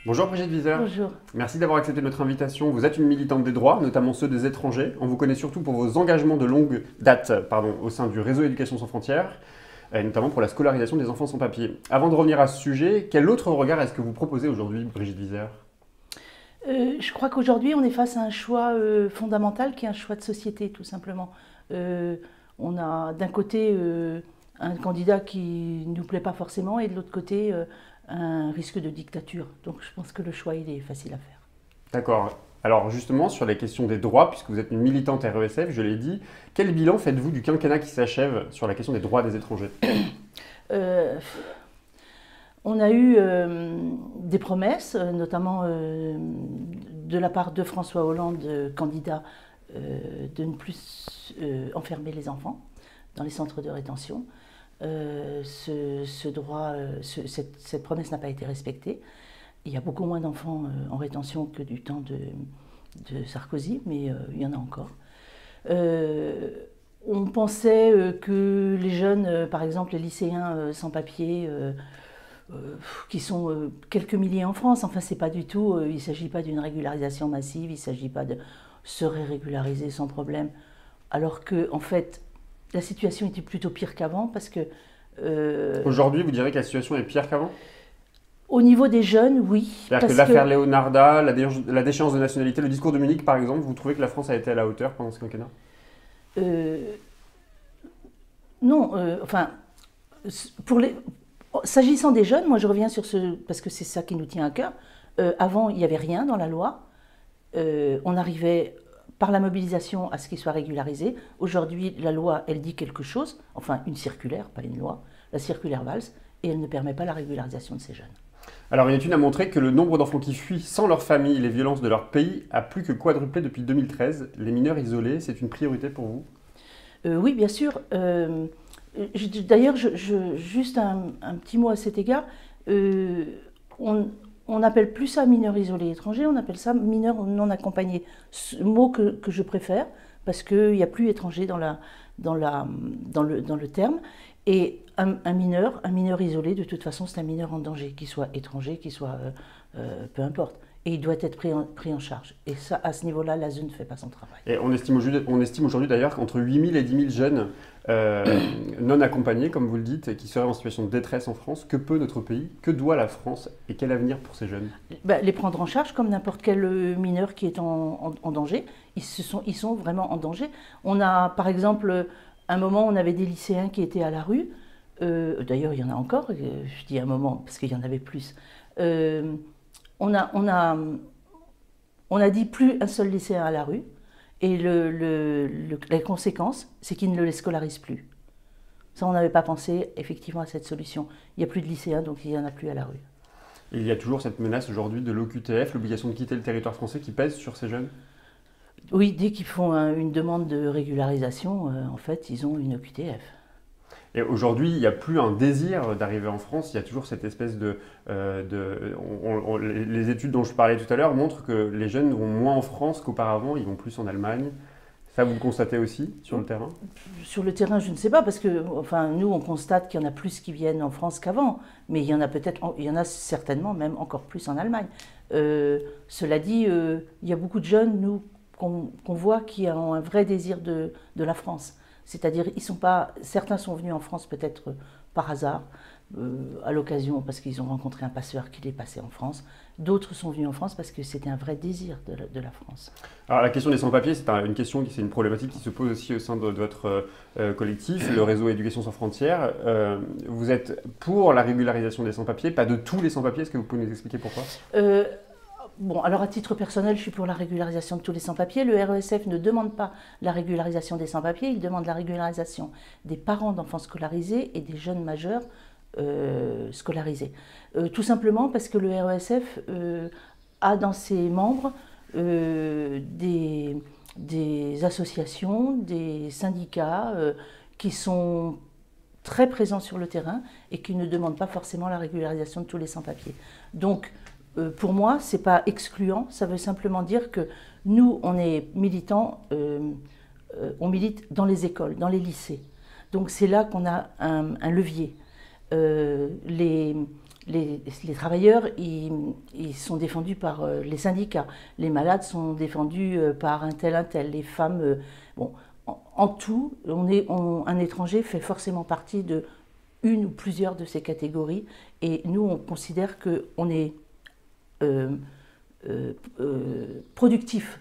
Bonjour Brigitte Wieser, Bonjour. merci d'avoir accepté notre invitation. Vous êtes une militante des droits, notamment ceux des étrangers. On vous connaît surtout pour vos engagements de longue date au sein du réseau Éducation sans frontières, et notamment pour la scolarisation des enfants sans papier. Avant de revenir à ce sujet, quel autre regard est-ce que vous proposez aujourd'hui, Brigitte Wieser? Je crois qu'aujourd'hui, on est face à un choix fondamental qui est un choix de société, tout simplement. Euh, on a d'un côté un candidat qui ne nous plaît pas forcément et de l'autre côté un risque de dictature. Donc je pense que le choix, il est facile à faire. D'accord. Alors justement, sur la question des droits, puisque vous êtes une militante RESF, je l'ai dit, quel bilan faites-vous du quinquennat qui s'achève sur la question des droits des étrangers? Euh, on a eu des promesses, notamment de la part de François Hollande, candidat, de ne plus enfermer les enfants dans les centres de rétention. Cette promesse n'a pas été respectée. Il y a beaucoup moins d'enfants en rétention que du temps de Sarkozy, mais il y en a encore. Euh, on pensait que les jeunes, par exemple les lycéens sans papier, qui sont quelques milliers en France, enfin c'est pas du tout, il ne s'agit pas d'une régularisation massive, il ne s'agit pas de seraient régularisés sans problème, alors que en fait la situation était plutôt pire qu'avant parce que Aujourd'hui, vous direz que la situation est pire qu'avant? au niveau des jeunes, oui, C'est-à-dire que parce l'affaire que Leonarda, la déchéance de nationalité, le discours de Munich par exemple, vous trouvez que la France a été à la hauteur pendant ce quinquennat? euh, non, enfin, pour les, s'agissant des jeunes, moi je reviens sur ce, parce que c'est ça qui nous tient à cœur. Avant, il n'y avait rien dans la loi. On arrivait par la mobilisation à ce qu'ils soient régularisés. Aujourd'hui, la loi, elle dit quelque chose, enfin une circulaire, pas une loi, la circulaire Valls, et elle ne permet pas la régularisation de ces jeunes. Alors une étude a montré que le nombre d'enfants qui fuient sans leur famille les violences de leur pays a plus que quadruplé depuis 2013. Les mineurs isolés, c'est une priorité pour vous? Oui, bien sûr. D'ailleurs, juste un petit mot à cet égard. Euh, on n'appelle plus ça mineur isolé étranger, on appelle ça mineur non accompagné. Ce mot que je préfère, parce qu'il n'y a plus étranger dans le terme. Et un mineur isolé, de toute façon, c'est un mineur en danger, qu'il soit étranger, qu'il soit peu importe. Et il doit être pris en charge. Et ça, à ce niveau-là, l'ASE ne fait pas son travail. Et on estime aujourd'hui d'ailleurs qu'entre 8 000 et 10 000 jeunes euh, non accompagnés, comme vous le dites, qui seraient en situation de détresse en France. Que peut notre pays? Que doit la France? Et quel avenir pour ces jeunes? Ben, les prendre en charge comme n'importe quel mineur qui est en danger. Ils sont vraiment en danger. On a, par exemple, un moment, on avait des lycéens qui étaient à la rue. D'ailleurs, il y en a encore. Je dis un moment parce qu'il y en avait plus. Euh, on a, on a, on a dit plus un seul lycéen à la rue. Et la conséquence, c'est qu'ils ne les scolarisent plus. Ça, on n'avait pas pensé effectivement à cette solution. Il n'y a plus de lycéens, donc il n'y en a plus à la rue. Il y a toujours cette menace aujourd'hui de l'OQTF, l'obligation de quitter le territoire français, qui pèse sur ces jeunes. Oui, dès qu'ils font une demande de régularisation, en fait, ils ont une OQTF. Et aujourd'hui, il n'y a plus un désir d'arriver en France. Il y a toujours cette espèce les études dont je parlais tout à l'heure montrent que les jeunes vont moins en France qu'auparavant. Ils vont plus en Allemagne. Ça, vous le constatez aussi sur le terrain? Sur le terrain, je ne sais pas, parce que enfin, nous, on constate qu'il y en a plus qui viennent en France qu'avant, mais il y en a certainement même encore plus en Allemagne. Cela dit, il y a beaucoup de jeunes, nous, qu'on voit qui ont un vrai désir de la France. C'est-à-dire, certains sont venus en France peut-être par hasard, à l'occasion parce qu'ils ont rencontré un passeur qui les passait en France. D'autres sont venus en France parce que c'était un vrai désir de la France. Alors, la question des sans-papiers, c'est une problématique qui se pose aussi au sein de votre collectif, le réseau Éducation sans frontières. Vous êtes pour la régularisation des sans-papiers, pas de tous les sans-papiers. Est-ce que vous pouvez nous expliquer pourquoi? Euh, Bon, alors à titre personnel, je suis pour la régularisation de tous les sans-papiers. Le RESF ne demande pas la régularisation des sans-papiers, il demande la régularisation des parents d'enfants scolarisés et des jeunes majeurs scolarisés. Tout simplement parce que le RESF a dans ses membres des associations, des syndicats qui sont très présents sur le terrain et qui ne demandent pas forcément la régularisation de tous les sans-papiers. Donc, pour moi, ce n'est pas excluant, ça veut simplement dire que nous, on est militants, on milite dans les écoles, dans les lycées. Donc c'est là qu'on a un levier. Les, les travailleurs, ils sont défendus par les syndicats. Les malades sont défendus par un tel, les femmes... bon, en tout, un étranger fait forcément partie de une ou plusieurs de ces catégories. Et nous, on considère qu'on est productif.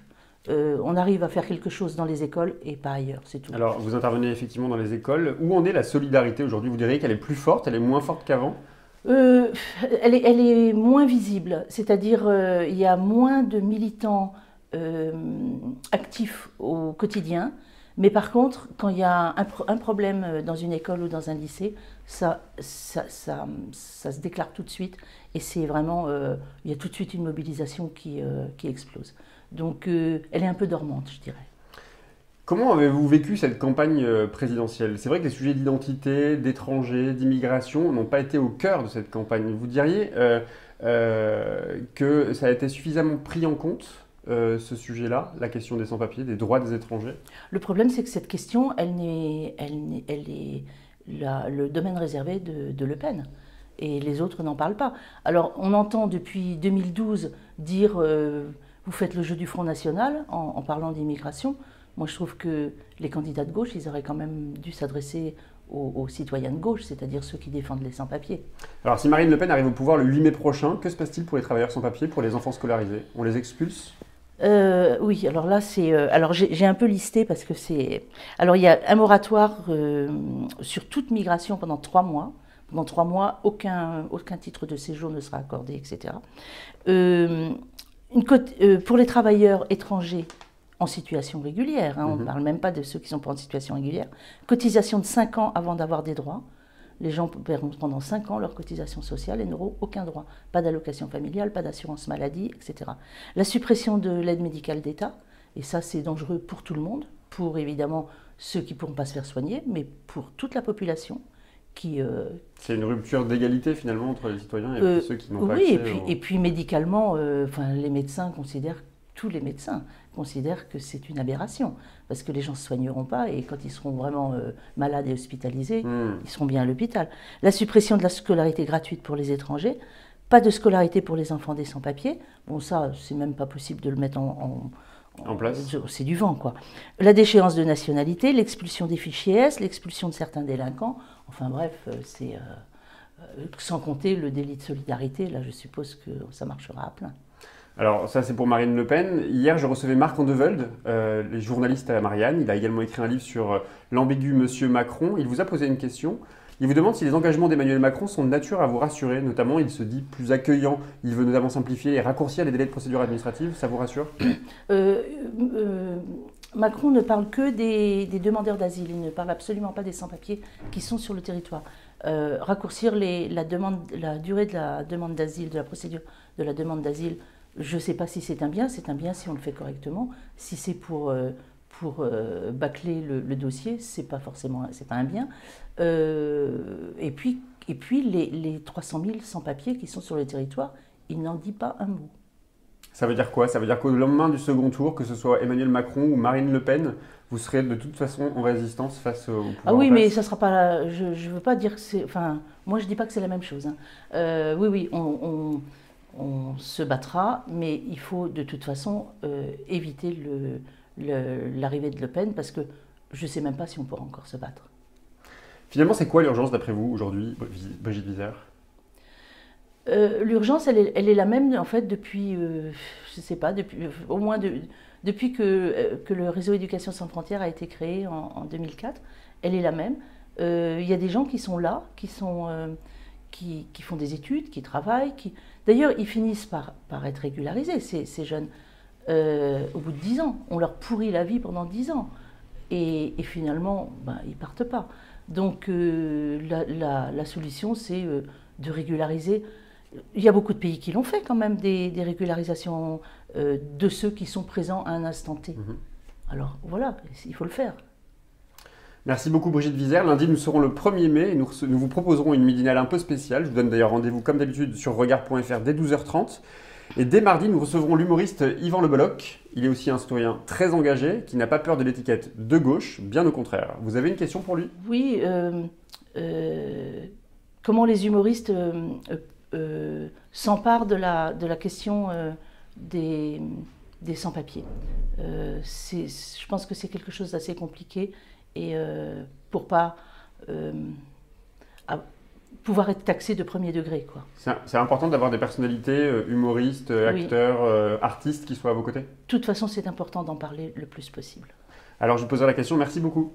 On arrive à faire quelque chose dans les écoles et pas ailleurs, c'est tout. Alors, vous intervenez effectivement dans les écoles. Où en est la solidarité aujourd'hui? Vous diriez qu'elle est plus forte, elle est moins forte qu'avant? Elle est moins visible, c'est-à-dire il y a moins de militants actifs au quotidien, mais par contre, quand il y a un problème dans une école ou dans un lycée, ça se déclare tout de suite, et c'est vraiment, il y a tout de suite une mobilisation qui explose. Donc elle est un peu dormante, je dirais. Comment avez-vous vécu cette campagne présidentielle? C'est vrai que les sujets d'identité, d'étrangers, d'immigration n'ont pas été au cœur de cette campagne. Vous diriez que ça a été suffisamment pris en compte, ce sujet-là, la question des sans-papiers, des droits des étrangers? Le problème, c'est que cette question, elle est le domaine réservé de Le Pen. Et les autres n'en parlent pas. Alors, on entend depuis 2012 dire vous faites le jeu du Front National en parlant d'immigration. Moi, je trouve que les candidats de gauche, ils auraient quand même dû s'adresser aux citoyens de gauche, c'est-à-dire ceux qui défendent les sans-papiers. Alors, si Marine Le Pen arrive au pouvoir le 8 mai prochain, que se passe-t-il pour les travailleurs sans-papiers, pour les enfants scolarisés? On les expulse? Oui, alors là, c'est. Alors, j'ai un peu listé parce que c'est. Alors, il y a un moratoire sur toute migration pendant 3 mois. Pendant 3 mois, aucun titre de séjour ne sera accordé, etc. Pour les travailleurs étrangers en situation régulière, on ne parle même pas de ceux qui ne sont pas en situation régulière, cotisation de 5 ans avant d'avoir des droits. Les gens paieront pendant 5 ans leur cotisation sociale et n'auront aucun droit. Pas d'allocation familiale, pas d'assurance maladie, etc. La suppression de l'aide médicale d'État, et ça c'est dangereux pour tout le monde, pour évidemment ceux qui ne pourront pas se faire soigner, mais pour toute la population. C'est une rupture d'égalité finalement entre les citoyens et ceux qui n'ont pas accès. Oui, et puis médicalement, les médecins considèrent, tous les médecins considèrent que c'est une aberration, parce que les gens ne se soigneront pas, et quand ils seront vraiment malades et hospitalisés, ils seront bien à l'hôpital. La suppression de la scolarité gratuite pour les étrangers, pas de scolarité pour les enfants des sans-papiers, bon ça, c'est même pas possible de le mettre en place. C'est du vent, quoi. La déchéance de nationalité, l'expulsion des fichiers S, l'expulsion de certains délinquants, enfin bref, c'est sans compter le délit de solidarité, là je suppose que ça marchera à plein. Alors ça c'est pour Marine Le Pen. Hier je recevais Marc Andevelde, les journalistes à Marianne. Il a également écrit un livre sur l'ambigu Monsieur Macron. Il vous a posé une question. Il vous demande si les engagements d'Emmanuel Macron sont de nature à vous rassurer. Notamment, il se dit plus accueillant. Il veut notamment simplifier et raccourcir les délais de procédure administrative. Ça vous rassure? Macron ne parle que des demandeurs d'asile. Il ne parle absolument pas des sans-papiers qui sont sur le territoire. Raccourcir la durée de la demande d'asile, de la procédure de la demande d'asile, je ne sais pas si c'est un bien. C'est un bien si on le fait correctement. Si c'est pour bâcler le dossier, c'est pas un bien. Et puis les 300 000 sans-papiers qui sont sur le territoire, il n'en dit pas un mot. Ça veut dire quoi? Ça veut dire qu'au lendemain du second tour, que ce soit Emmanuel Macron ou Marine Le Pen, vous serez de toute façon en résistance face au pouvoir? Ah oui, mais ça sera pas. Je ne veux pas dire que c'est. Enfin, moi je dis pas que c'est la même chose. Oui, on se battra, mais il faut de toute façon éviter l'arrivée de Le Pen, parce que je ne sais même pas si on pourra encore se battre. Finalement, c'est quoi l'urgence d'après vous aujourd'hui, Brigitte Vizère? L'urgence, elle est la même en fait depuis, je sais pas, au moins depuis que le réseau Éducation sans frontières a été créé en 2004. Elle est la même. Il y a des gens qui sont là, qui font des études, qui travaillent, d'ailleurs ils finissent par être régularisés, ces jeunes. Au bout de 10 ans, on leur pourrit la vie pendant 10 ans. Et finalement, ils partent pas. Donc la solution, c'est de régulariser. Il y a beaucoup de pays qui l'ont fait quand même, des régularisations de ceux qui sont présents à un instant T. Alors voilà, il faut le faire. Merci beaucoup Brigitte Vizère. Lundi, nous serons le 1er mai et nous vous proposerons une midinale un peu spéciale. Je vous donne d'ailleurs rendez-vous comme d'habitude sur regard.fr dès 12h30. Et dès mardi, nous recevrons l'humoriste Yvan Le Bolloc. Il est aussi un citoyen très engagé, qui n'a pas peur de l'étiquette de gauche, bien au contraire. Vous avez une question pour lui? Oui, comment les humoristes s'empare de la question des sans-papiers. Je pense que c'est quelque chose d'assez compliqué et pour pas pouvoir être taxé de premier degré, quoi. C'est important d'avoir des personnalités, humoristes, acteurs, artistes qui soient à vos côtés? De toute façon, c'est important d'en parler le plus possible. Alors je vous poserai la question, merci beaucoup.